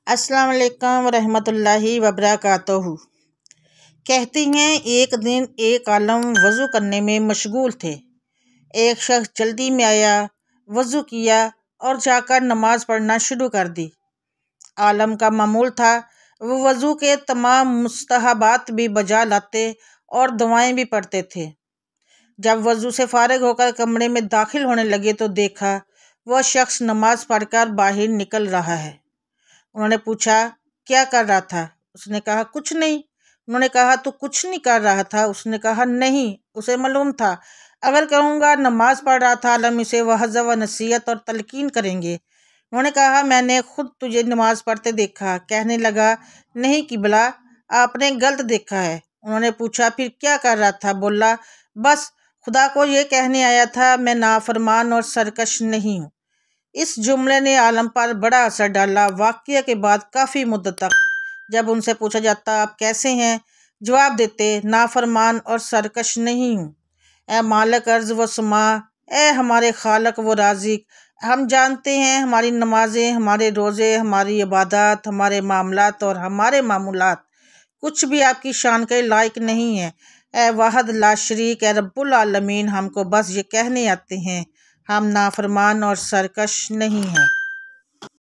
السلام علیکم ورحمۃ اللہ وبرکاتہ۔ کہتی ہیں ایک دن ایک عالم وضو کرنے میں مشغول تھے۔ ایک شخص جلدی میں آیا، وضو کیا اور جا کر نماز پڑھنا شروع کر دی۔ عالم کا معمول تھا وہ وضو کے تمام مستحبات بھی بجا لاتے اور دعائیں بھی پڑھتے تھے۔ جب وضو سے فارغ ہو کر کمرے میں داخل ہونے لگے تو دیکھا وہ شخص نماز پڑھ کر باہر نکل رہا ہے۔ انہوں نے پوچھا کیا کر رہا تھا؟ اس نے کہا کچھ نہیں۔ انہوں نے کہا تو کچھ نہیں کر رہا تھا؟ اس نے کہا نہیں۔ اسے معلوم تھا اگر کہوں گا نماز پڑھ رہا تھا عالم اسے وعظ و نصیحت اور تلقین کریں گے۔ انہوں نے کہا میں نے خود تجھے نماز پڑھتے دیکھا۔ کہنے لگا نہیں قبلہ، آپ نے غلط دیکھا ہے۔ انہوں نے پوچھا پھر کیا کر رہا تھا؟ بولا بس خدا کو یہ کہنے آیا تھا میں نافرمان اور سرکش نہیں ہوں۔ اس جملے نے عالم پر بڑا اثر ڈالا۔ واقعہ کے بعد کافی مدت تک جب ان سے پوچھا جاتا آپ کیسے ہیں، جواب دیتے نافرمان اور سرکش نہیں ہوں۔ اے مالک ارض و سما، اے ہمارے خالق و رازق، ہم جانتے ہیں ہماری نمازیں، ہمارے روزے، ہماری عبادات، ہمارے معاملات اور ہمارے معمولات کچھ بھی آپ کی شان کے لائق نہیں ہیں۔ اے واحد لا شریک، اے رب العالمین، ہم کو بس یہ کہنے آتے ہیں ہم نافرمان اور سرکش نہیں ہیں۔